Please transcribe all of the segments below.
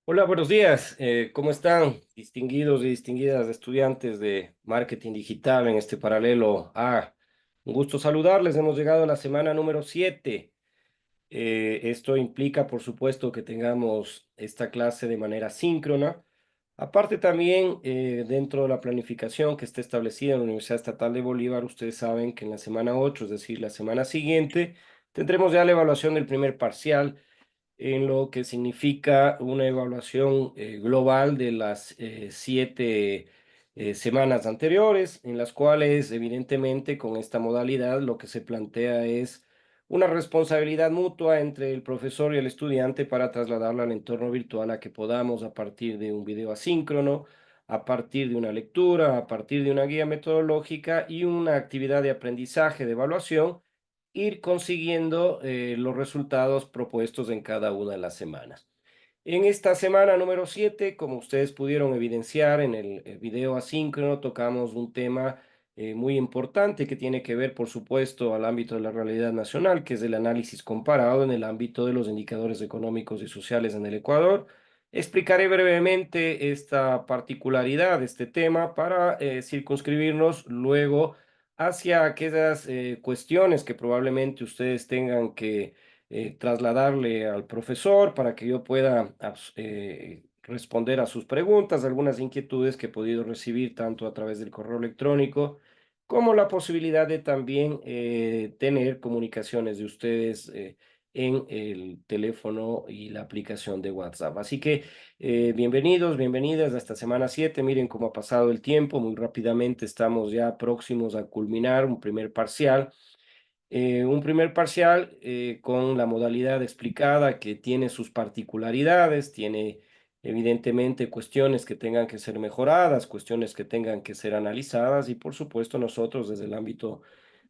Hola, buenos días. ¿Cómo están, distinguidos y distinguidas estudiantes de marketing digital en este paralelo A? Un gusto saludarles. Hemos llegado a la semana número 7. Esto implica, por supuesto, que tengamos esta clase de manera síncrona. Aparte también, dentro de la planificación que está establecida en la Universidad Estatal de Bolívar, ustedes saben que en la semana 8, es decir, la semana siguiente, tendremos ya la evaluación del primer parcial en lo que significa una evaluación global de las 7 semanas anteriores, en las cuales evidentemente con esta modalidad lo que se plantea es una responsabilidad mutua entre el profesor y el estudiante para trasladarla al entorno virtual a que podamos a partir de un video asíncrono, a partir de una lectura, a partir de una guía metodológica y una actividad de aprendizaje, de evaluación, ir consiguiendo los resultados propuestos en cada una de las semanas. En esta semana número 7, como ustedes pudieron evidenciar en el video asíncrono, tocamos un tema muy importante que tiene que ver, por supuesto, al ámbito de la realidad nacional, que es el análisis comparado en el ámbito de los indicadores económicos y sociales en el Ecuador. Explicaré brevemente esta particularidad de este tema para circunscribirnos luego hacia aquellas cuestiones que probablemente ustedes tengan que trasladarle al profesor para que yo pueda responder a sus preguntas, algunas inquietudes que he podido recibir tanto a través del correo electrónico como la posibilidad de también tener comunicaciones de ustedes en el teléfono y la aplicación de WhatsApp. Así que bienvenidos, bienvenidas a esta semana 7. Miren cómo ha pasado el tiempo, muy rápidamente estamos ya próximos a culminar un primer parcial con la modalidad explicada que tiene sus particularidades, tiene evidentemente cuestiones que tengan que ser mejoradas, cuestiones que tengan que ser analizadas y por supuesto nosotros desde el ámbito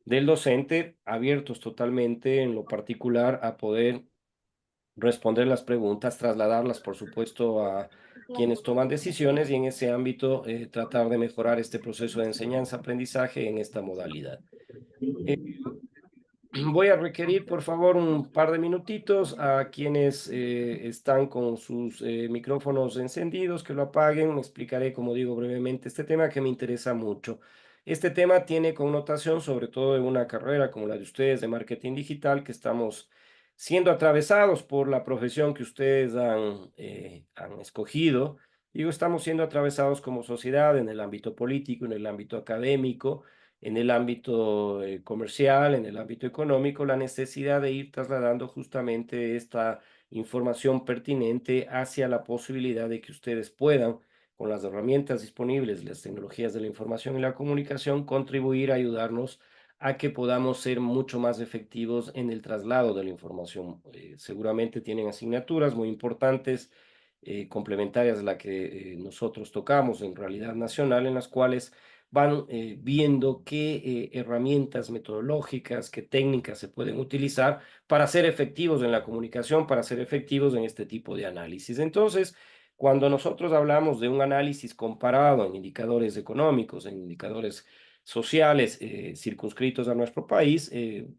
del docente abiertos totalmente en lo particular a poder responder las preguntas, trasladarlas por supuesto a quienes toman decisiones y en ese ámbito tratar de mejorar este proceso de enseñanza-aprendizaje en esta modalidad. Eh, Voy a requerir, por favor, un par de minutitos a quienes están con sus micrófonos encendidos, que lo apaguen. Me explicaré, como digo, brevemente este tema que me interesa mucho. Este tema tiene connotación, sobre todo en una carrera como la de ustedes de marketing digital, que estamos siendo atravesados por la profesión que ustedes han escogido. Digo, estamos siendo atravesados como sociedad en el ámbito político, en el ámbito académico, en el ámbito comercial, en el ámbito económico, la necesidad de ir trasladando justamente esta información pertinente hacia la posibilidad de que ustedes puedan, con las herramientas disponibles, las tecnologías de la información y la comunicación, contribuir a ayudarnos a que podamos ser mucho más efectivos en el traslado de la información. Seguramente tienen asignaturas muy importantes, complementarias a la que nosotros tocamos en realidad nacional, en las cuales van viendo qué herramientas metodológicas, qué técnicas se pueden utilizar para ser efectivos en la comunicación, para ser efectivos en este tipo de análisis. Entonces, cuando nosotros hablamos de un análisis comparado en indicadores económicos, en indicadores sociales circunscritos a nuestro país,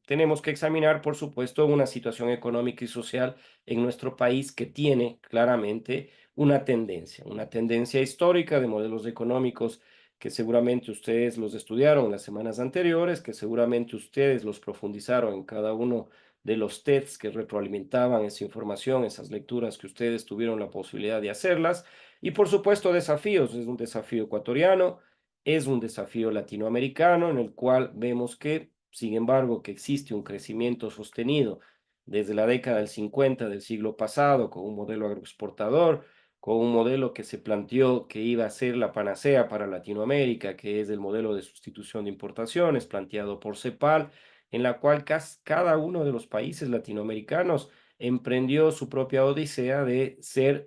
tenemos que examinar, por supuesto, una situación económica y social en nuestro país que tiene claramente una tendencia histórica de modelos económicos que seguramente ustedes los estudiaron las semanas anteriores, que seguramente ustedes los profundizaron en cada uno de los tests que retroalimentaban esa información, esas lecturas que ustedes tuvieron la posibilidad de hacerlas. Y por supuesto desafíos, es un desafío ecuatoriano, es un desafío latinoamericano en el cual vemos que, sin embargo, que existe un crecimiento sostenido desde la década del 50 del siglo pasado con un modelo agroexportador, con un modelo que se planteó que iba a ser la panacea para Latinoamérica, que es el modelo de sustitución de importaciones planteado por CEPAL, en la cual cada uno de los países latinoamericanos emprendió su propia odisea de ser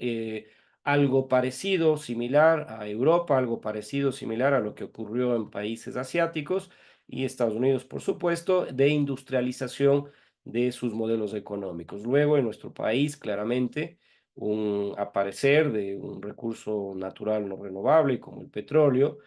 algo parecido, similar a Europa, algo parecido, similar a lo que ocurrió en países asiáticos y Estados Unidos, por supuesto, de industrialización de sus modelos económicos. Luego, en nuestro país, claramente, un aparecer de un recurso natural no renovable como el petróleo,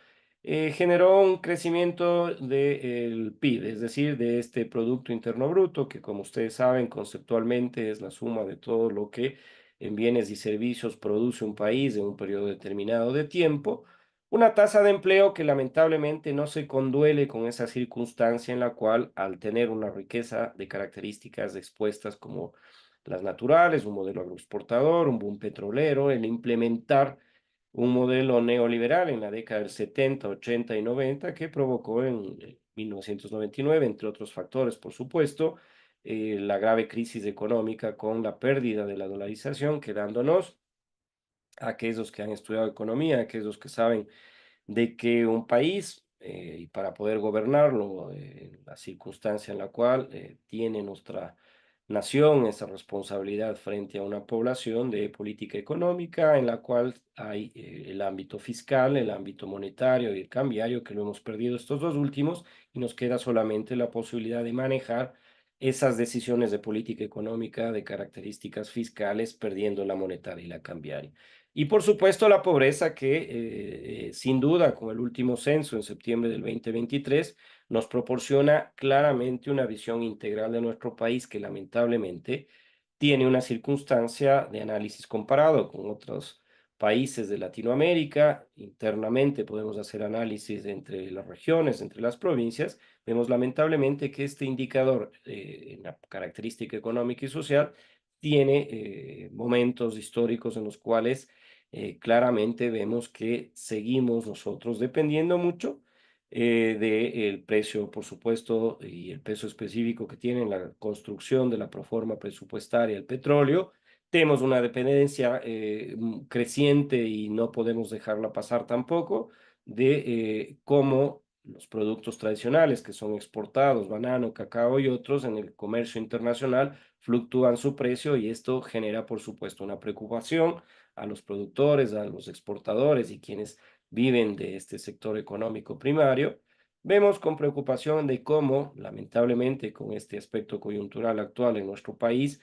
generó un crecimiento del PIB, es decir, de este Producto Interno Bruto, que como ustedes saben, conceptualmente es la suma de todo lo que en bienes y servicios produce un país en un periodo determinado de tiempo. Una tasa de empleo que lamentablemente no se conduele con esa circunstancia en la cual, al tener una riqueza de características expuestas como las naturales, un modelo agroexportador, un boom petrolero, el implementar un modelo neoliberal en la década del 70, 80 y 90 que provocó en 1999, entre otros factores, por supuesto, la grave crisis económica con la pérdida de la dolarización, quedándonos a aquellos que han estudiado economía, aquellos que saben de que un país, y para poder gobernarlo, la circunstancia en la cual tiene nuestra nación esa responsabilidad frente a una población de política económica en la cual hay el ámbito fiscal, el ámbito monetario y el cambiario, que lo hemos perdido estos dos últimos, y nos queda solamente la posibilidad de manejar esas decisiones de política económica de características fiscales, perdiendo la monetaria y la cambiaria. Y por supuesto la pobreza que sin duda con el último censo en septiembre del 2023 nos proporciona claramente una visión integral de nuestro país que lamentablemente tiene una circunstancia de análisis comparado con otros países de Latinoamérica. Internamente podemos hacer análisis entre las regiones, entre las provincias. Vemos lamentablemente que este indicador en la característica económica y social tiene momentos históricos en los cuales claramente vemos que seguimos nosotros dependiendo mucho del precio, por supuesto, y el peso específico que tiene en la construcción de la proforma presupuestaria el petróleo. Tenemos una dependencia creciente y no podemos dejarla pasar tampoco de cómo los productos tradicionales que son exportados, banano, cacao y otros en el comercio internacional fluctúan su precio y esto genera, por supuesto, una preocupación a los productores, a los exportadores y quienes viven de este sector económico primario. Vemos con preocupación de cómo, lamentablemente, con este aspecto coyuntural actual en nuestro país,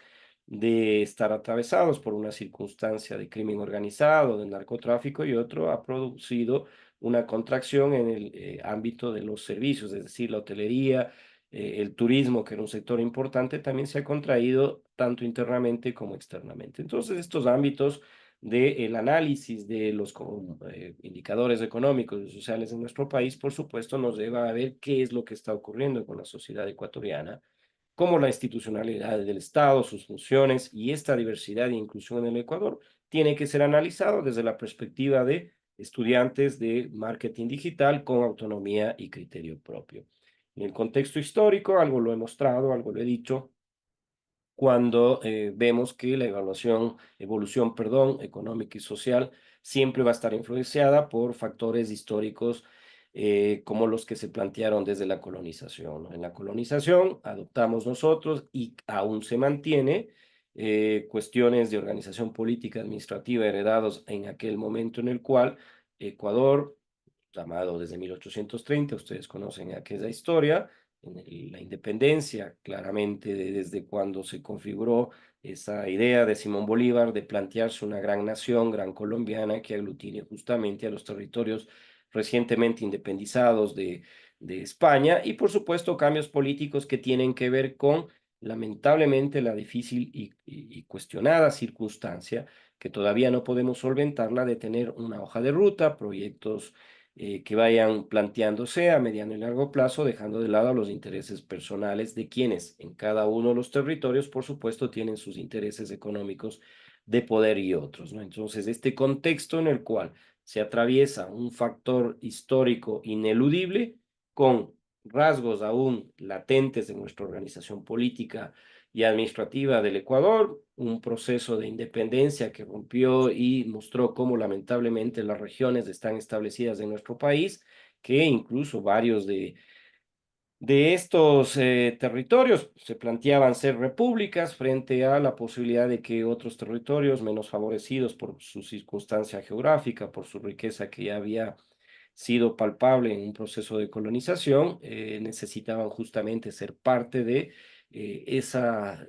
de estar atravesados por una circunstancia de crimen organizado, de narcotráfico y otro, ha producido una contracción en el ámbito de los servicios, es decir, la hotelería, el turismo, que era un sector importante, también se ha contraído tanto internamente como externamente. Entonces, estos ámbitos del análisis de los indicadores económicos y sociales en nuestro país, por supuesto, nos lleva a ver qué es lo que está ocurriendo con la sociedad ecuatoriana, cómo la institucionalidad del Estado, sus funciones y esta diversidad e inclusión en el Ecuador tiene que ser analizado desde la perspectiva de estudiantes de marketing digital con autonomía y criterio propio. En el contexto histórico, algo lo he mostrado, algo lo he dicho, cuando vemos que la evolución, perdón, económica y social siempre va a estar influenciada por factores históricos como los que se plantearon desde la colonización, ¿no? En la colonización adoptamos nosotros y aún se mantiene cuestiones de organización política administrativa heredados en aquel momento en el cual Ecuador, llamado desde 1830, ustedes conocen aquella historia, la independencia, claramente desde cuando se configuró esa idea de Simón Bolívar de plantearse una gran nación, gran colombiana, que aglutine justamente a los territorios recientemente independizados de España, y por supuesto cambios políticos que tienen que ver con, lamentablemente, la difícil y cuestionada circunstancia que todavía no podemos solventarla de tener una hoja de ruta, proyectos que vayan planteándose a mediano y largo plazo, dejando de lado los intereses personales de quienes en cada uno de los territorios, por supuesto, tienen sus intereses económicos de poder y otros, ¿no? Entonces, este contexto en el cual se atraviesa un factor histórico ineludible con rasgos aún latentes de nuestra organización política y administrativa del Ecuador, un proceso de independencia que rompió y mostró cómo lamentablemente las regiones están establecidas en nuestro país, que incluso varios de estos territorios se planteaban ser repúblicas frente a la posibilidad de que otros territorios menos favorecidos por su circunstancia geográfica, por su riqueza que ya había sido palpable en un proceso de colonización, necesitaban justamente ser parte de esa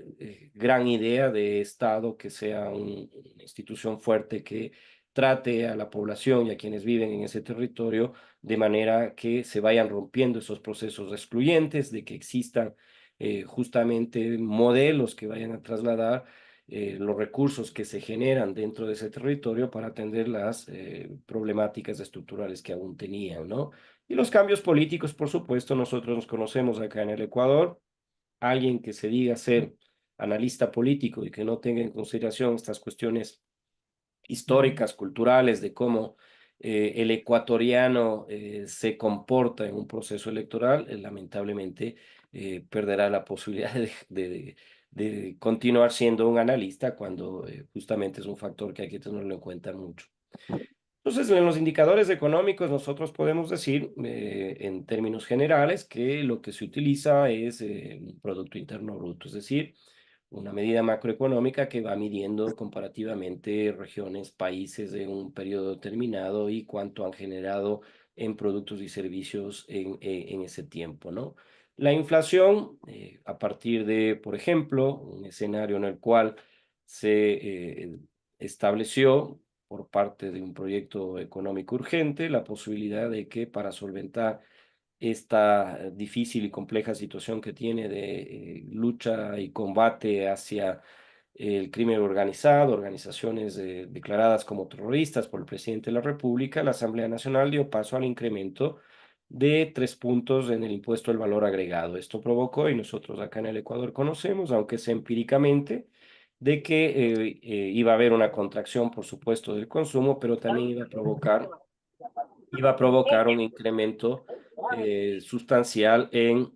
gran idea de Estado que sea una institución fuerte que trate a la población y a quienes viven en ese territorio de manera que se vayan rompiendo esos procesos excluyentes, de que existan justamente modelos que vayan a trasladar los recursos que se generan dentro de ese territorio para atender las problemáticas estructurales que aún tenían, ¿no? Y los cambios políticos, por supuesto, nosotros nos conocemos acá en el Ecuador. Alguien que se diga ser analista político y que no tenga en consideración estas cuestiones históricas, culturales, de cómo el ecuatoriano se comporta en un proceso electoral, lamentablemente perderá la posibilidad de continuar siendo un analista cuando justamente es un factor que hay que tenerlo en cuenta mucho. Entonces, en los indicadores económicos nosotros podemos decir, en términos generales, que lo que se utiliza es un Producto Interno Bruto, es decir, una medida macroeconómica que va midiendo comparativamente regiones, países en un periodo determinado y cuánto han generado en productos y servicios en ese tiempo, ¿no? La inflación, a partir de, por ejemplo, un escenario en el cual se estableció por parte de un proyecto económico urgente la posibilidad de que para solventar esta difícil y compleja situación que tiene de lucha y combate hacia el crimen organizado, organizaciones declaradas como terroristas por el presidente de la República, la Asamblea Nacional dio paso al incremento de 3 puntos en el impuesto al valor agregado. Esto provocó, y nosotros acá en el Ecuador conocemos, aunque sea empíricamente, de que iba a haber una contracción, por supuesto, del consumo, pero también iba a provocar un incremento sustancial en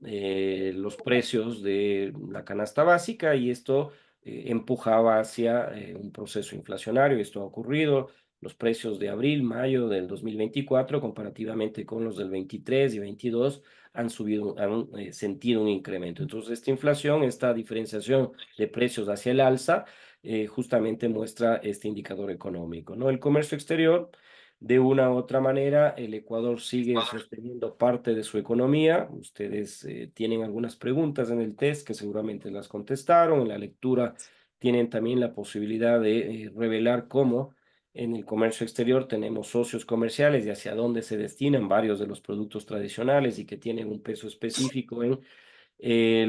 los precios de la canasta básica y esto empujaba hacia un proceso inflacionario. Esto ha ocurrido. Los precios de abril, mayo del 2024, comparativamente con los del 23 y 22, han subido, han sentido un incremento. Entonces, esta inflación, esta diferenciación de precios hacia el alza, justamente muestra este indicador económico, ¿no? El comercio exterior de una u otra manera, el Ecuador sigue sosteniendo parte de su economía. Ustedes tienen algunas preguntas en el test que seguramente las contestaron. En la lectura tienen también la posibilidad de revelar cómo en el comercio exterior tenemos socios comerciales y hacia dónde se destinan varios de los productos tradicionales y que tienen un peso específico en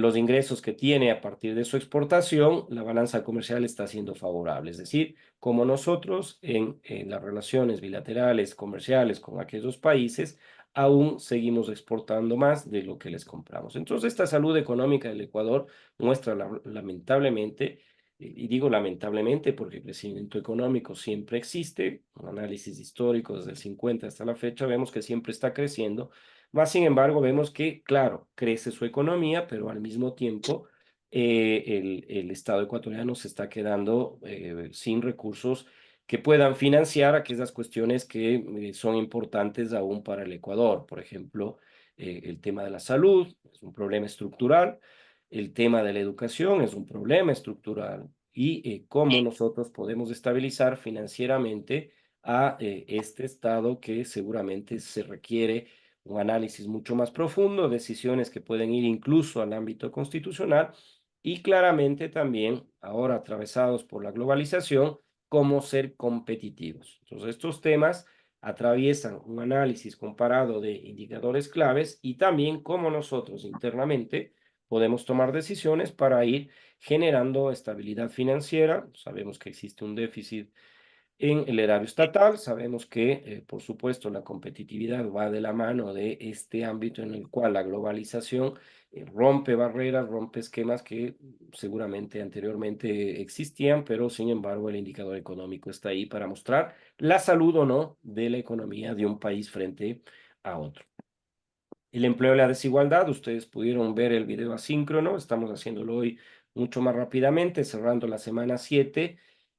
los ingresos que tiene a partir de su exportación, la balanza comercial está siendo favorable. Es decir, como nosotros en las relaciones bilaterales comerciales con aquellos países, aún seguimos exportando más de lo que les compramos. Entonces, esta salud económica del Ecuador muestra lamentablemente, y digo lamentablemente porque el crecimiento económico siempre existe, un análisis histórico desde el 50 hasta la fecha, vemos que siempre está creciendo, más sin embargo, vemos que, claro, crece su economía, pero al mismo tiempo el Estado ecuatoriano se está quedando sin recursos que puedan financiar aquellas cuestiones que son importantes aún para el Ecuador. Por ejemplo, el tema de la salud es un problema estructural, el tema de la educación es un problema estructural y cómo nosotros podemos estabilizar financieramente a este Estado que seguramente se requiere un análisis mucho más profundo, decisiones que pueden ir incluso al ámbito constitucional y claramente también, ahora atravesados por la globalización, cómo ser competitivos. Entonces, estos temas atraviesan un análisis comparado de indicadores claves y también cómo nosotros internamente podemos tomar decisiones para ir generando estabilidad financiera. Sabemos que existe un déficit en el erario estatal. Sabemos que, por supuesto, la competitividad va de la mano de este ámbito en el cual la globalización rompe barreras, rompe esquemas que seguramente anteriormente existían, pero sin embargo el indicador económico está ahí para mostrar la salud o no de la economía de un país frente a otro. El empleo y la desigualdad, ustedes pudieron ver el video asíncrono, estamos haciéndolo hoy mucho más rápidamente, cerrando la semana 7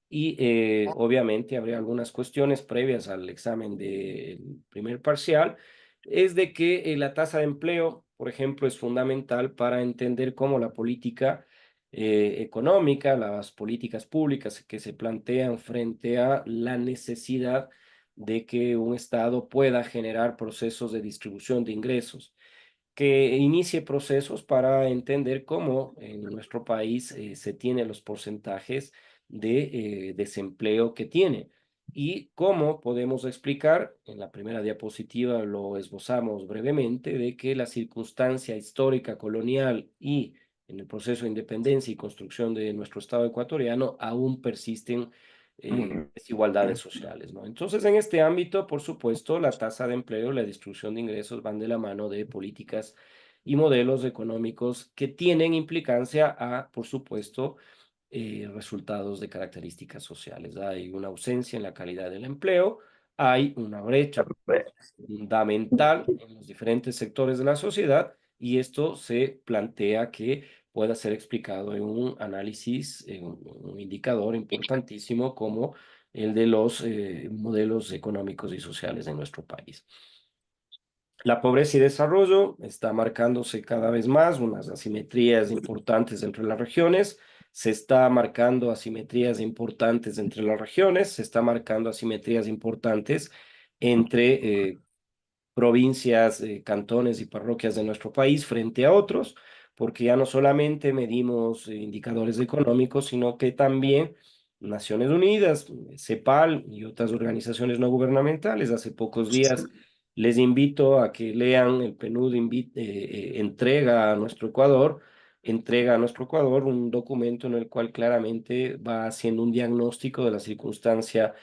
y obviamente habría algunas cuestiones previas al examen del primer parcial, es de que la tasa de empleo, por ejemplo, es fundamental para entender cómo la política económica, las políticas públicas que se plantean frente a la necesidad de que un Estado pueda generar procesos de distribución de ingresos, que inicie procesos para entender cómo en nuestro país se tienen los porcentajes de desempleo que tiene. y cómo podemos explicar, en la primera diapositiva lo esbozamos brevemente, de que la circunstancia histórica colonial y en el proceso de independencia y construcción de nuestro Estado ecuatoriano aún persisten desigualdades sociales, ¿no? Entonces, en este ámbito, por supuesto, la tasa de empleo y la distribución de ingresos van de la mano de políticas y modelos económicos que tienen implicancia a, por supuesto, resultados de características sociales. Hay una ausencia en la calidad del empleo, hay una brecha fundamental en los diferentes sectores de la sociedad y esto se plantea que pueda ser explicado en un análisis, en un indicador importantísimo como el de los modelos económicos y sociales de nuestro país. La pobreza y desarrollo está marcándose cada vez más, unas asimetrías importantes entre las regiones, se está marcando asimetrías importantes entre las regiones, se está marcando asimetrías importantes entre provincias, cantones y parroquias de nuestro país frente a otros, porque ya no solamente medimos indicadores económicos, sino que también Naciones Unidas, CEPAL y otras organizaciones no gubernamentales. Hace pocos días les invito a que lean el PNUD entrega a nuestro Ecuador un documento en el cual claramente va haciendo un diagnóstico de la circunstancia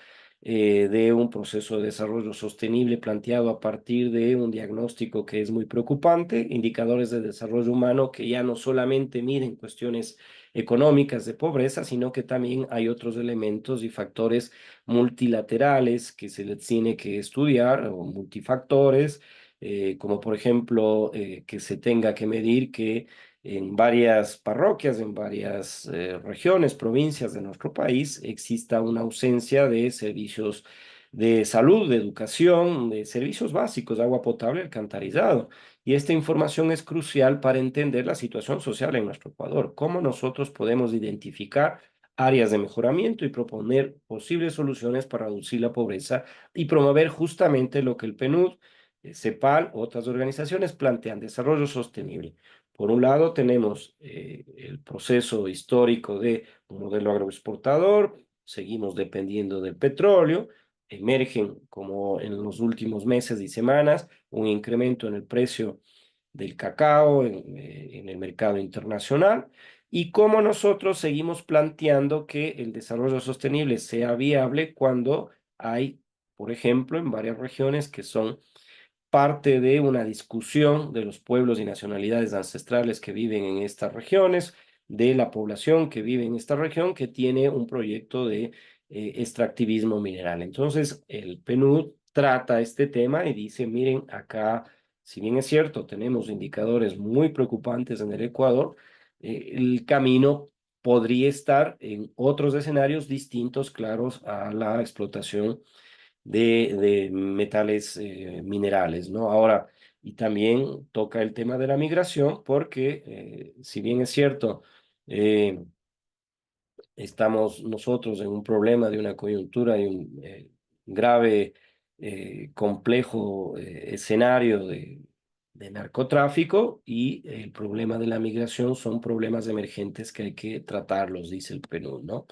de un proceso de desarrollo sostenible planteado a partir de un diagnóstico que es muy preocupante, indicadores de desarrollo humano que ya no solamente miden cuestiones económicas de pobreza, sino que también hay otros elementos y factores multilaterales que se les tiene que estudiar, o multifactores, como por ejemplo que se tenga que medir que en varias parroquias, en varias regiones, provincias de nuestro país, exista una ausencia de servicios de salud, de educación, de servicios básicos, agua potable, alcantarillado. Y esta información es crucial para entender la situación social en nuestro Ecuador, cómo nosotros podemos identificar áreas de mejoramiento y proponer posibles soluciones para reducir la pobreza y promover justamente lo que el PNUD, CEPAL, otras organizaciones plantean, desarrollo sostenible. Por un lado, tenemos el proceso histórico de un modelo agroexportador, seguimos dependiendo del petróleo, emergen como en los últimos meses y semanas un incremento en el precio del cacao en el mercado internacional y cómo nosotros seguimos planteando que el desarrollo sostenible sea viable cuando hay, por ejemplo, en varias regiones que son parte de una discusión de los pueblos y nacionalidades ancestrales que viven en estas regiones, de la población que vive en esta región, que tiene un proyecto de extractivismo mineral. Entonces, el PNUD trata este tema y dice, miren, acá, si bien es cierto, tenemos indicadores muy preocupantes en el Ecuador, el camino podría estar en otros escenarios distintos, claros, a la explotación de metales minerales, ¿no? Ahora, y también toca el tema de la migración, porque si bien es cierto, eh, estamos nosotros en un problema de una coyuntura y un grave, complejo escenario de narcotráfico y el problema de la migración son problemas emergentes que hay que tratarlos, dice el PNUD, ¿no?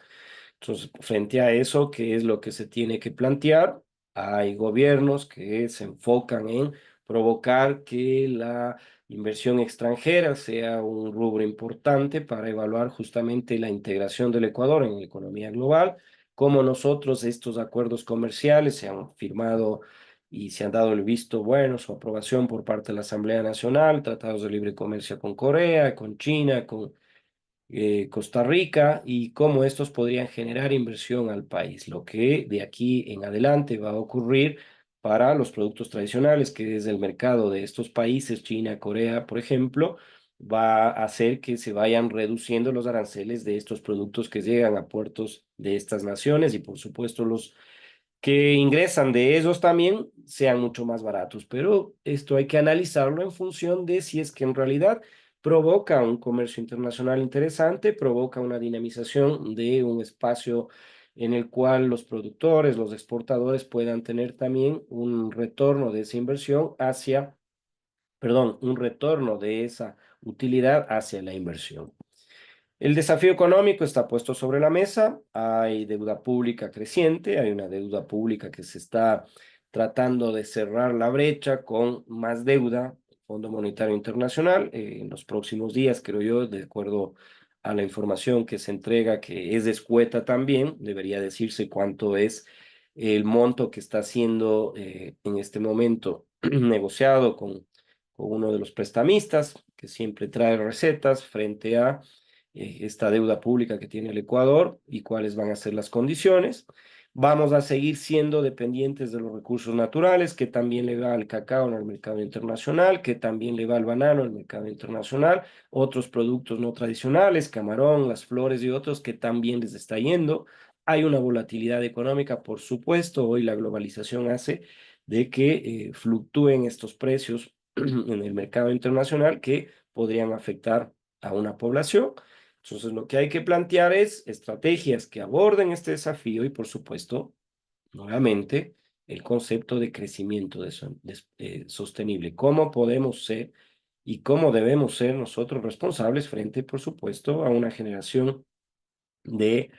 Entonces, frente a eso, ¿qué es lo que se tiene que plantear? Hay gobiernos que se enfocan en provocar que la inversión extranjera sea un rubro importante para evaluar justamente la integración del Ecuador en la economía global, cómo nosotros estos acuerdos comerciales se han firmado y se han dado el visto bueno, su aprobación por parte de la Asamblea Nacional, tratados de libre comercio con Corea, con China, con Costa Rica y cómo estos podrían generar inversión al país, lo que de aquí en adelante va a ocurrir para los productos tradicionales, que desde el mercado de estos países, China, Corea, por ejemplo, va a hacer que se vayan reduciendo los aranceles de estos productos que llegan a puertos de estas naciones y por supuesto los que ingresan de esos también sean mucho más baratos. Pero esto hay que analizarlo en función de si es que en realidad provoca un comercio internacional interesante, provoca una dinamización de un espacio en el cual los productores, los exportadores puedan tener también un retorno de esa inversión hacia, perdón, un retorno de esa utilidad hacia la inversión. El desafío económico está puesto sobre la mesa, hay deuda pública creciente, hay una deuda pública que se está tratando de cerrar la brecha con más deuda, Fondo Monetario Internacional, en los próximos días, creo yo, de acuerdo a la información que se entrega, que es escueta también, debería decirse cuánto es el monto que está siendo en este momento negociado con uno de los prestamistas, que siempre trae recetas frente a esta deuda pública que tiene el Ecuador y cuáles van a ser las condiciones. Vamos a seguir siendo dependientes de los recursos naturales, que también le va al cacao en el mercado internacional, que también le va al banano en el mercado internacional, otros productos no tradicionales, camarón, las flores y otros que también les está yendo. Hay una volatilidad económica, por supuesto, hoy la globalización hace de que fluctúen estos precios en el mercado internacional que podrían afectar a una población. Entonces, lo que hay que plantear es estrategias que aborden este desafío y, por supuesto, nuevamente, el concepto de crecimiento sostenible. ¿Cómo podemos ser y cómo debemos ser nosotros responsables frente, por supuesto, a una generación de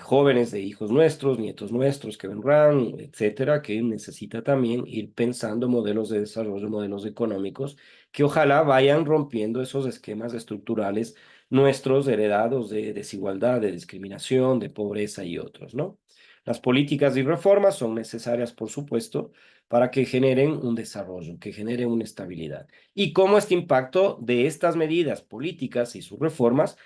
jóvenes, de hijos nuestros, nietos nuestros que vendrán, etcétera, que necesita también ir pensando modelos de desarrollo, modelos económicos, que ojalá vayan rompiendo esos esquemas estructurales nuestros heredados de desigualdad, de discriminación, de pobreza y otros, ¿no? Las políticas y reformas son necesarias, por supuesto, para que generen un desarrollo, que generen una estabilidad. Y cómo este impacto de estas medidas políticas y sus reformas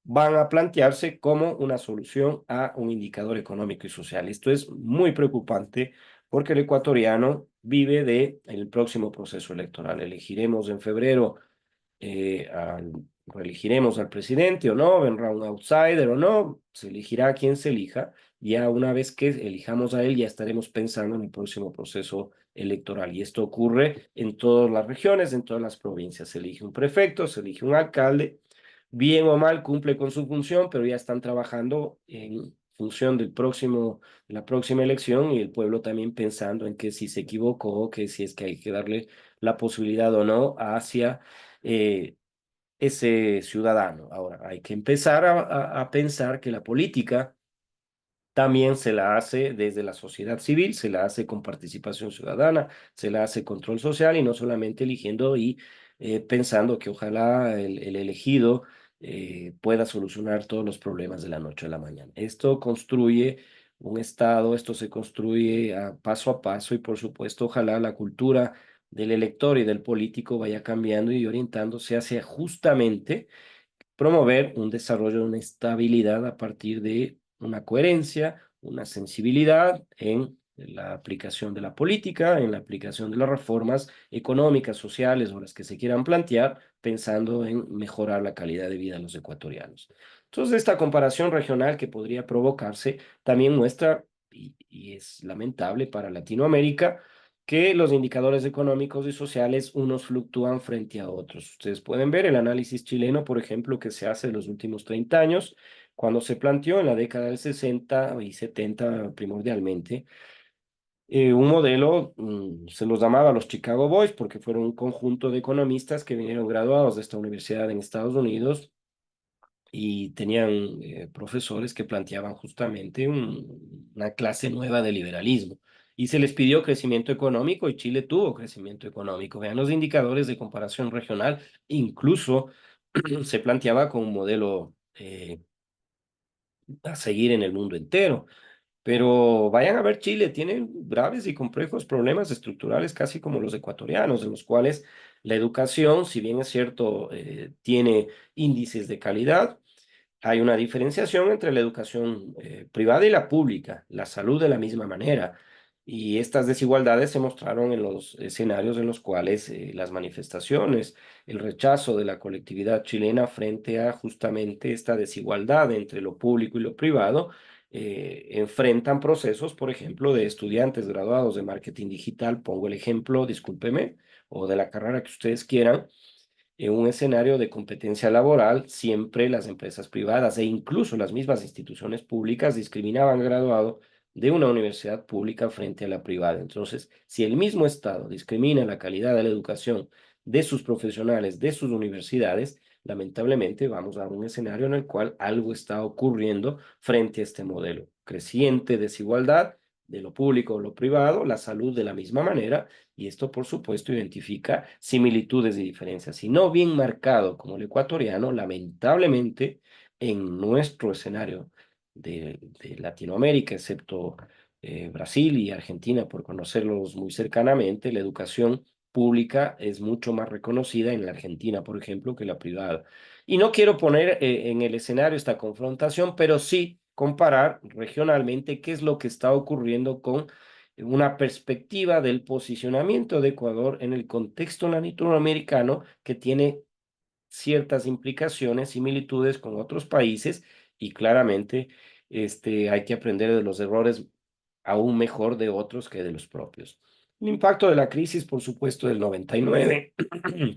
van a plantearse como una solución a un indicador económico y social. Esto es muy preocupante porque el ecuatoriano vive de el próximo proceso electoral. Elegiremos en febrero reelegiremos al presidente o no, vendrá un outsider o no, se elegirá a quien se elija. Ya una vez que elijamos a él, ya estaremos pensando en el próximo proceso electoral. Y esto ocurre en todas las regiones, en todas las provincias. Se elige un prefecto, se elige un alcalde, bien o mal cumple con su función, pero ya están trabajando en función de la próxima elección y el pueblo también pensando en que si se equivocó, que si es que hay que darle la posibilidad o no hacia ese ciudadano. Ahora, hay que empezar a pensar que la política también se la hace desde la sociedad civil, se la hace con participación ciudadana, se la hace control social y no solamente eligiendo y pensando que ojalá el elegido pueda solucionar todos los problemas de la noche a la mañana. Esto construye un Estado, esto se construye a paso y por supuesto ojalá la cultura del elector y del político vaya cambiando y orientándose hacia justamente promover un desarrollo, una estabilidad a partir de una coherencia, una sensibilidad en la aplicación de la política, en la aplicación de las reformas económicas, sociales o las que se quieran plantear, pensando en mejorar la calidad de vida de los ecuatorianos. Entonces, esta comparación regional que podría provocarse también muestra, y es lamentable para Latinoamérica, que los indicadores económicos y sociales unos fluctúan frente a otros. Ustedes pueden ver el análisis chileno, por ejemplo, que se hace en los últimos 30 años, cuando se planteó en la década del 60 y 70 primordialmente, un modelo, se los llamaba los Chicago Boys, porque fueron un conjunto de economistas que vinieron graduados de esta universidad en Estados Unidos y tenían profesores que planteaban justamente una clase nueva de liberalismo. Y se les pidió crecimiento económico y Chile tuvo crecimiento económico. Vean los indicadores de comparación regional, incluso se planteaba como un modelo a seguir en el mundo entero. Pero vayan a ver Chile, tiene graves y complejos problemas estructurales, casi como los ecuatorianos, en los cuales la educación, si bien es cierto, tiene índices de calidad, hay una diferenciación entre la educación privada y la pública, la salud de la misma manera. Y estas desigualdades se mostraron en los escenarios en los cuales las manifestaciones, el rechazo de la colectividad chilena frente a justamente esta desigualdad entre lo público y lo privado, enfrentan procesos, por ejemplo, de estudiantes graduados de marketing digital, pongo el ejemplo, discúlpeme, o de la carrera que ustedes quieran en un escenario de competencia laboral, siempre las empresas privadas e incluso las mismas instituciones públicas discriminaban al graduado de una universidad pública frente a la privada. Entonces, si el mismo Estado discrimina la calidad de la educación de sus profesionales, de sus universidades, lamentablemente vamos a un escenario en el cual algo está ocurriendo frente a este modelo. Creciente desigualdad de lo público o lo privado, la salud de la misma manera, y esto por supuesto identifica similitudes y diferencias. Si no bien marcado como el ecuatoriano, lamentablemente en nuestro escenario de Latinoamérica, excepto Brasil y Argentina, por conocerlos muy cercanamente, la educación pública es mucho más reconocida en la Argentina, por ejemplo, que la privada. Y no quiero poner en el escenario esta confrontación, pero sí comparar regionalmente qué es lo que está ocurriendo con una perspectiva del posicionamiento de Ecuador en el contexto latinoamericano que tiene ciertas implicaciones, similitudes con otros países y claramente hay que aprender de los errores aún mejor de otros que de los propios. El impacto de la crisis, por supuesto, del 99,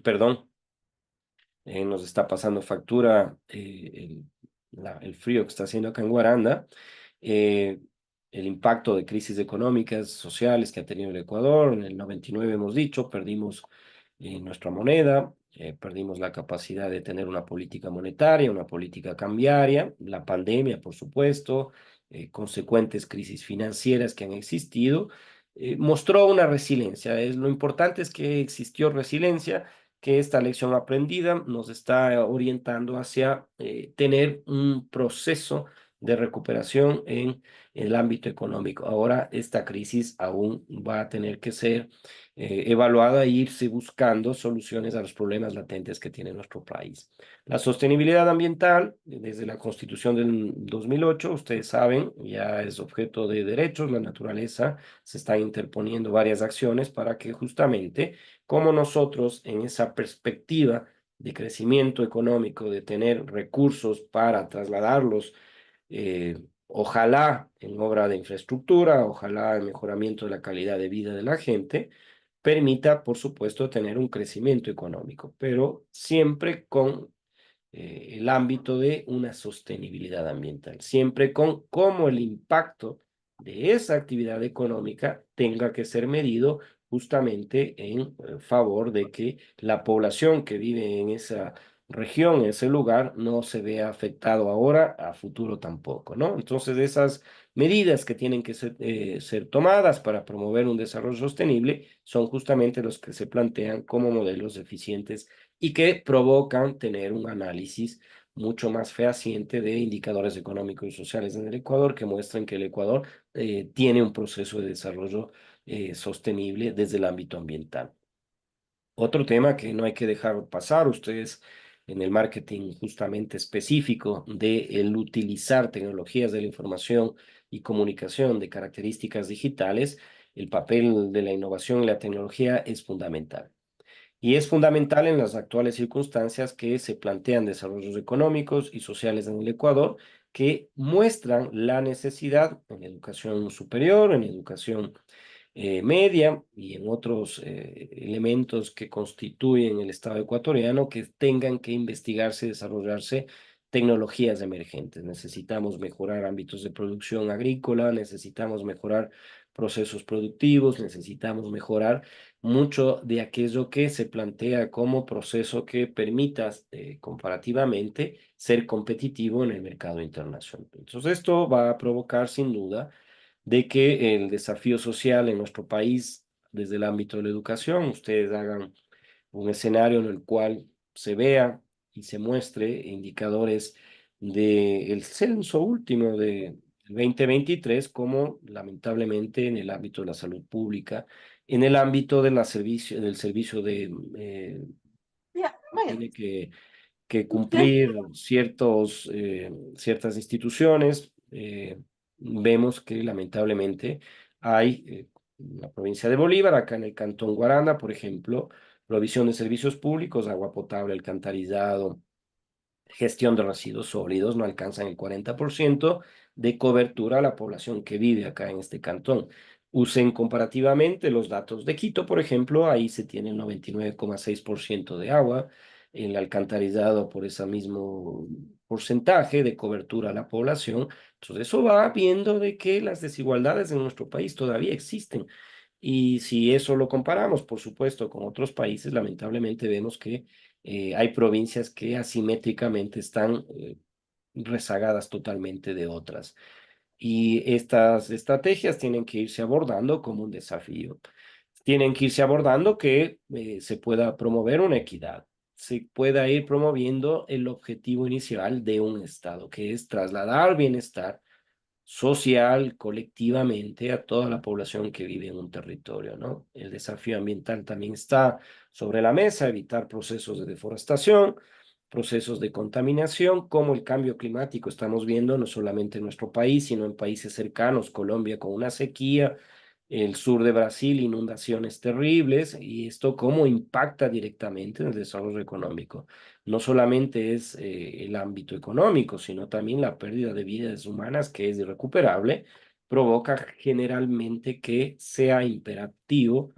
perdón, nos está pasando factura el frío que está haciendo acá en Guaranda, eh, el impacto de crisis económicas, sociales que ha tenido el Ecuador. En el 99 hemos dicho, perdimos nuestra moneda, perdimos la capacidad de tener una política monetaria, una política cambiaria, la pandemia, por supuesto, consecuentes crisis financieras que han existido, mostró una resiliencia. Lo importante es que existió resiliencia, que esta lección aprendida nos está orientando hacia tener un proceso de recuperación en el ámbito económico. Ahora esta crisis aún va a tener que ser evaluada e irse buscando soluciones a los problemas latentes que tiene nuestro país. La sostenibilidad ambiental, desde la Constitución del 2008, ustedes saben, ya es objeto de derechos, la naturaleza, se están interponiendo varias acciones para que justamente como nosotros en esa perspectiva de crecimiento económico, de tener recursos para trasladarlos, ojalá en obra de infraestructura, ojalá en mejoramiento de la calidad de vida de la gente, permita, por supuesto, tener un crecimiento económico, pero siempre con el ámbito de una sostenibilidad ambiental, siempre con cómo el impacto de esa actividad económica tenga que ser medido justamente en favor de que la población que vive en esa región, en ese lugar, no se vea afectado ahora, a futuro tampoco, ¿no? Entonces, esas medidas que tienen que ser tomadas para promover un desarrollo sostenible son justamente los que se plantean como modelos eficientes y que provocan tener un análisis mucho más fehaciente de indicadores económicos y sociales en el Ecuador que muestran que el Ecuador tiene un proceso de desarrollo sostenible desde el ámbito ambiental. Otro tema que no hay que dejar pasar, ustedes en el marketing justamente específico de el utilizar tecnologías de la información y comunicación de características digitales, el papel de la innovación y la tecnología es fundamental. Y es fundamental en las actuales circunstancias que se plantean desarrollos económicos y sociales en el Ecuador que muestran la necesidad en educación superior, en educación media y en otros elementos que constituyen el Estado ecuatoriano que tengan que investigarse y desarrollarse tecnologías emergentes. Necesitamos mejorar ámbitos de producción agrícola, necesitamos mejorar procesos productivos, necesitamos mejorar mucho de aquello que se plantea como proceso que permita comparativamente ser competitivo en el mercado internacional. Entonces, esto va a provocar sin duda de que el desafío social en nuestro país, desde el ámbito de la educación, ustedes hagan un escenario en el cual se vea y se muestre indicadores del censo último de 2023, como lamentablemente en el ámbito de la salud pública, en el ámbito de del servicio de Ya, que vaya, tiene que usted, cumplir ciertas instituciones, vemos que lamentablemente hay en la provincia de Bolívar, acá en el cantón Guaranda, por ejemplo, provisión de servicios públicos, agua potable, alcantarizado, gestión de residuos sólidos, no alcanzan el 40% de cobertura a la población que vive acá en este cantón. Usen comparativamente los datos de Quito, por ejemplo, ahí se tiene el 99,6% de agua, el alcantarizado por ese mismo porcentaje de cobertura a la población. Entonces, eso va viendo de que las desigualdades en nuestro país todavía existen. Y si eso lo comparamos, por supuesto, con otros países, lamentablemente vemos que hay provincias que asimétricamente están rezagadas totalmente de otras. Y estas estrategias tienen que irse abordando como un desafío. Tienen que irse abordando que se pueda promover una equidad, se pueda ir promoviendo el objetivo inicial de un Estado, que es trasladar bienestar social, colectivamente, a toda la población que vive en un territorio, ¿no? El desafío ambiental también está sobre la mesa, evitar procesos de deforestación, procesos de contaminación, como el cambio climático estamos viendo no solamente en nuestro país, sino en países cercanos, Colombia con una sequía, el sur de Brasil, inundaciones terribles, y esto cómo impacta directamente en el desarrollo económico. No solamente es el ámbito económico, sino también la pérdida de vidas humanas, que es irrecuperable, provoca generalmente que sea imperativo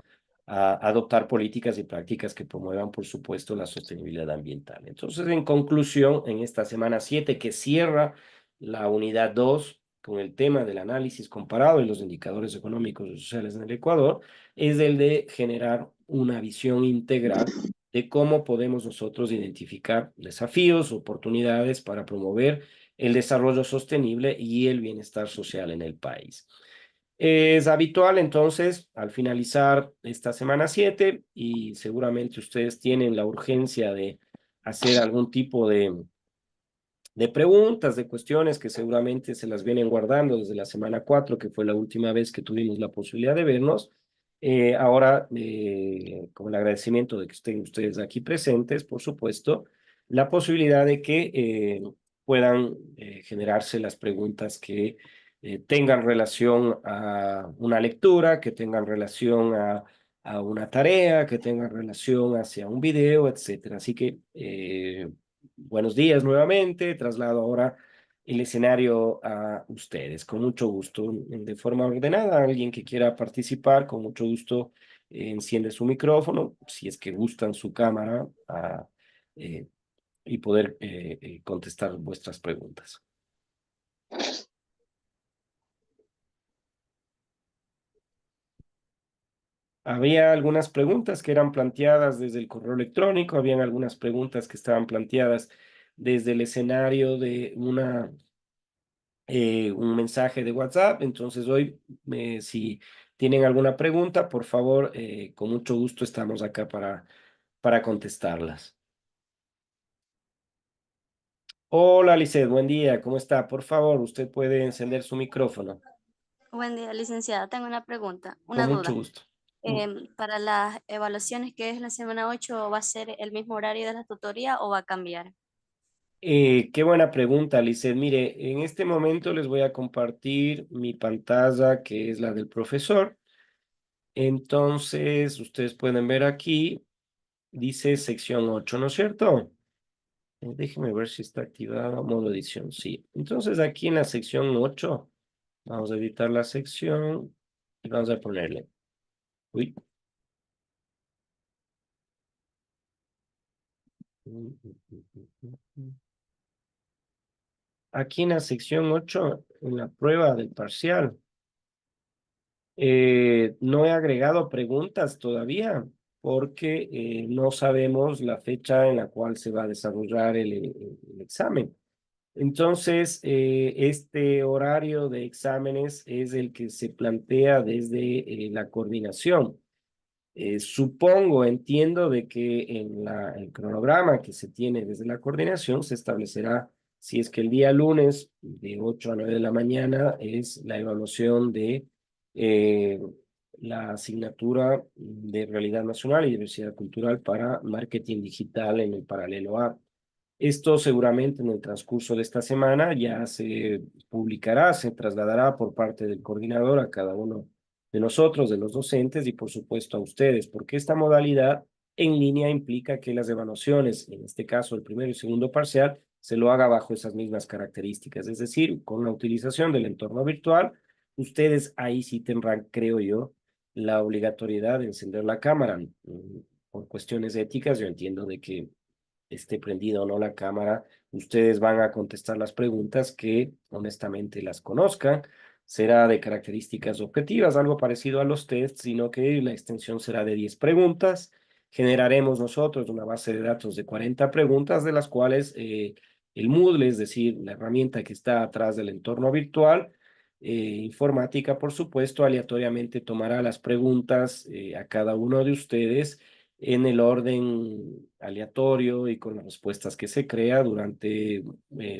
adoptar políticas y prácticas que promuevan, por supuesto, la sostenibilidad ambiental. Entonces, en conclusión, en esta semana 7 que cierra la unidad 2 con el tema del análisis comparado y los indicadores económicos y sociales en el Ecuador, es el de generar una visión integral de cómo podemos nosotros identificar desafíos, oportunidades para promover el desarrollo sostenible y el bienestar social en el país. Es habitual entonces, al finalizar esta semana 7, y seguramente ustedes tienen la urgencia de hacer algún tipo de preguntas, de cuestiones que seguramente se las vienen guardando desde la semana 4, que fue la última vez que tuvimos la posibilidad de vernos. Ahora, con el agradecimiento de que estén ustedes aquí presentes, por supuesto, la posibilidad de que puedan generarse las preguntas que tengan relación a una lectura, que tengan relación a una tarea, que tengan relación hacia un video, etcétera. Así que buenos días nuevamente, traslado ahora el escenario a ustedes. Con mucho gusto, de forma ordenada, alguien que quiera participar, con mucho gusto, enciende su micrófono, si es que gustan su cámara, eh, y poder contestar vuestras preguntas. Había algunas preguntas que eran planteadas desde el correo electrónico, habían algunas preguntas que estaban planteadas desde el escenario de un mensaje de WhatsApp. Entonces hoy, si tienen alguna pregunta, por favor, con mucho gusto estamos acá para contestarlas. Hola, Lisset, buen día, ¿cómo está? Por favor, usted puede encender su micrófono. Buen día, licenciada. Tengo una pregunta, Con una mucho duda. gusto. Mm. Para las evaluaciones que es la semana 8, ¿va a ser el mismo horario de la tutoría o va a cambiar? Qué buena pregunta, Lisset. Mire, en este momento les voy a compartir mi pantalla, que es la del profesor. Entonces, ustedes pueden ver aquí, dice sección 8, ¿no es cierto? Déjeme ver si está activado modo edición. Sí. Entonces, aquí en la sección 8, vamos a editar la sección y vamos a ponerle. Uy. Aquí en la sección 8, en la prueba del parcial, no he agregado preguntas todavía porque no sabemos la fecha en la cual se va a desarrollar el examen. Entonces, este horario de exámenes es el que se plantea desde la coordinación. Supongo, entiendo de que en el cronograma que se tiene desde la coordinación se establecerá si es que el día lunes de 8 a 9 de la mañana es la evaluación de eh, la asignatura de Realidad Nacional y Diversidad Cultural para Marketing Digital en el paralelo A. Esto seguramente en el transcurso de esta semana ya se publicará, se trasladará por parte del coordinador a cada uno de nosotros, de los docentes y por supuesto a ustedes, porque esta modalidad en línea implica que las evaluaciones, en este caso el primero y segundo parcial, se lo haga bajo esas mismas características, es decir, con la utilización del entorno virtual, ustedes ahí sí tendrán, creo yo, la obligatoriedad de encender la cámara. Por cuestiones éticas, yo entiendo de que esté prendida o no la cámara, ustedes van a contestar las preguntas que honestamente las conozcan. Será de características objetivas, algo parecido a los tests, sino que la extensión será de 10 preguntas. generaremos nosotros una base de datos de 40 preguntas, de las cuales el Moodle, es decir, la herramienta que está atrás del entorno virtual, informática, por supuesto, aleatoriamente tomará las preguntas a cada uno de ustedes en el orden aleatorio y con las respuestas que se crea durante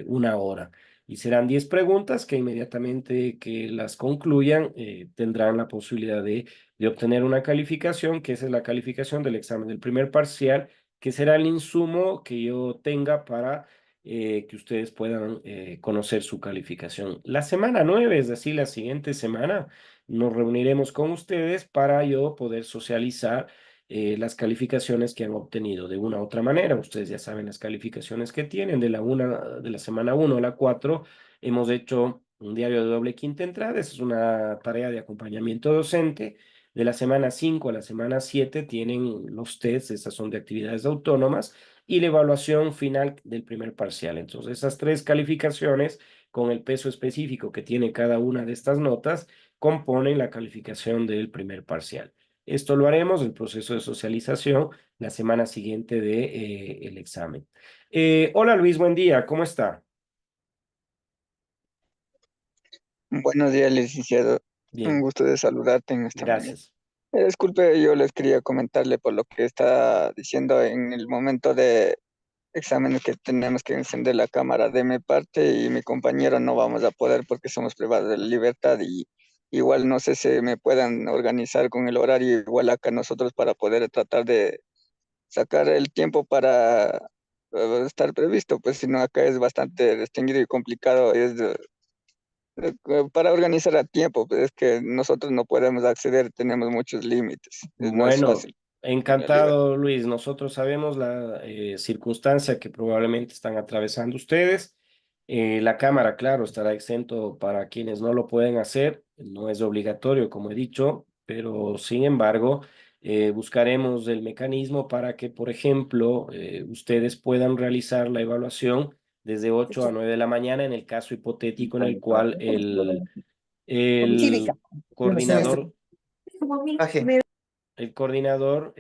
una hora. Y serán 10 preguntas que inmediatamente que las concluyan tendrán la posibilidad de obtener una calificación, que esa es la calificación del examen del primer parcial, que será el insumo que yo tenga para que ustedes puedan conocer su calificación. La semana 9, es decir, la siguiente semana, nos reuniremos con ustedes para yo poder socializar las calificaciones que han obtenido de una u otra manera. Ustedes ya saben las calificaciones que tienen de la semana 1 a la 4. Hemos hecho un diario de doble quinta entrada. Esa es una tarea de acompañamiento docente. De la semana 5 a la semana 7 tienen los tests, esas son de actividades autónomas, y la evaluación final del primer parcial. Entonces, esas tres calificaciones, con el peso específico que tiene cada una de estas notas, componen la calificación del primer parcial. Esto lo haremos, el proceso de socialización, la semana siguiente de, el examen. Hola Luis, buen día, ¿cómo está? Buenos días, licenciado. Un Bien, gusto de saludarte en esta mañana. gracias. Disculpe, yo les quería comentarle por lo que está diciendo en el momento de examen que tenemos que encender la cámara de mi parte y mi compañero no vamos a poder porque somos privados de la libertad y igual no sé si me puedan organizar con el horario igual acá nosotros para poder tratar de sacar el tiempo para estar previsto, pues si no acá es bastante restringido y complicado, para organizar a tiempo, pues es que nosotros no podemos acceder, tenemos muchos límites, no es Bueno, fácil la libertad. encantado, Luis. Nosotros sabemos la circunstancia que probablemente están atravesando ustedes. La cámara, claro, estará exento para quienes no lo pueden hacer. No es obligatorio, como he dicho, pero sin embargo, buscaremos el mecanismo para que, por ejemplo, ustedes puedan realizar la evaluación desde 8 a 9 de la mañana en el caso hipotético en el cual el coordinador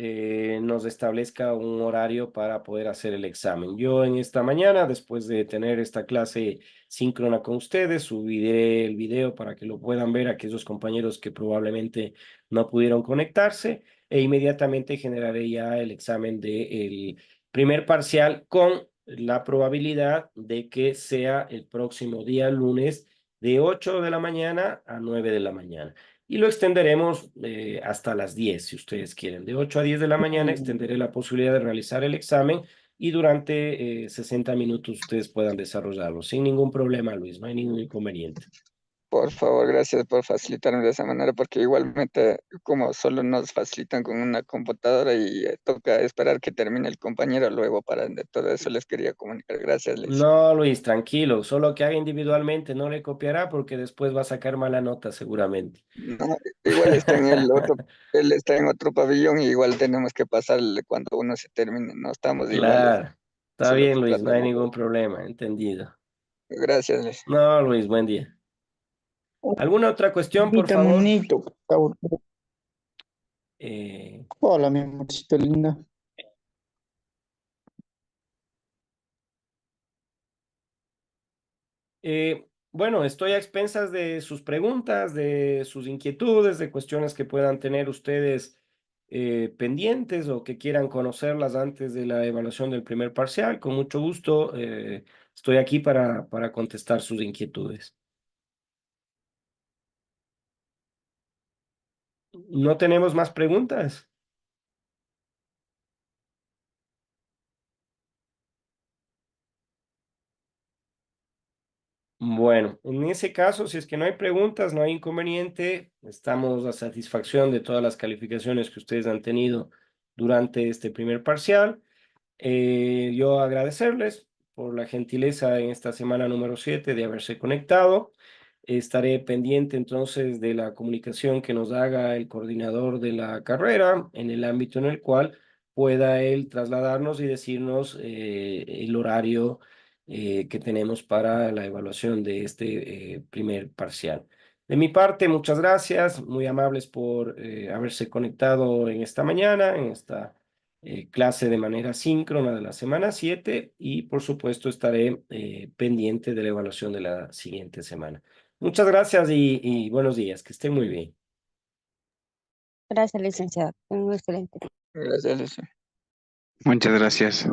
nos establezca un horario para poder hacer el examen. Yo en esta mañana, después de tener esta clase síncrona con ustedes, subiré el video para que lo puedan ver aquellos compañeros que probablemente no pudieron conectarse e inmediatamente generaré ya el examen del primer parcial con la probabilidad de que sea el próximo día lunes de 8 de la mañana a 9 de la mañana. Y lo extenderemos hasta las 10, si ustedes quieren. De 8 a 10 de la mañana extenderé la posibilidad de realizar el examen y durante 60 minutos ustedes puedan desarrollarlo sin ningún problema, Luis, no hay ningún inconveniente. Por favor, gracias por facilitarme de esa manera, porque igualmente como solo nos facilitan con una computadora y toca esperar que termine el compañero luego para de todo eso les quería comunicar. Gracias, Liz. No, Luis, tranquilo, solo que haga individualmente, no le copiará porque después va a sacar mala nota seguramente. No, igual está en el otro, él está en otro pabellón y igual tenemos que pasarle cuando uno se termine, no estamos iguales. Claro, está Eso es lo bien, que Luis, no hay tratamos de ningún ver. problema, entendido. Gracias, Liz. No, Luis, buen día. ¿Alguna otra cuestión, por Bonita, favor? monito. Eh, Hola, mi amorcito linda. bueno, estoy a expensas de sus preguntas, de sus inquietudes, de cuestiones que puedan tener ustedes pendientes o que quieran conocerlas antes de la evaluación del primer parcial. Con mucho gusto, estoy aquí para contestar sus inquietudes. ¿No tenemos más preguntas? Bueno, en ese caso, si es que no hay preguntas, no hay inconveniente, estamos a satisfacción de todas las calificaciones que ustedes han tenido durante este primer parcial. Yo agradecerles por la gentileza en esta semana número 7 de haberse conectado. Estaré pendiente entonces de la comunicación que nos haga el coordinador de la carrera en el ámbito en el cual pueda él trasladarnos y decirnos el horario que tenemos para la evaluación de este primer parcial. De mi parte, muchas gracias, muy amables por haberse conectado en esta mañana, en esta clase de manera síncrona de la semana 7 y por supuesto estaré pendiente de la evaluación de la siguiente semana. Muchas gracias y buenos días, que estén muy bien. Gracias, licenciado. Un excelente día. Gracias, Lucio. Muchas gracias.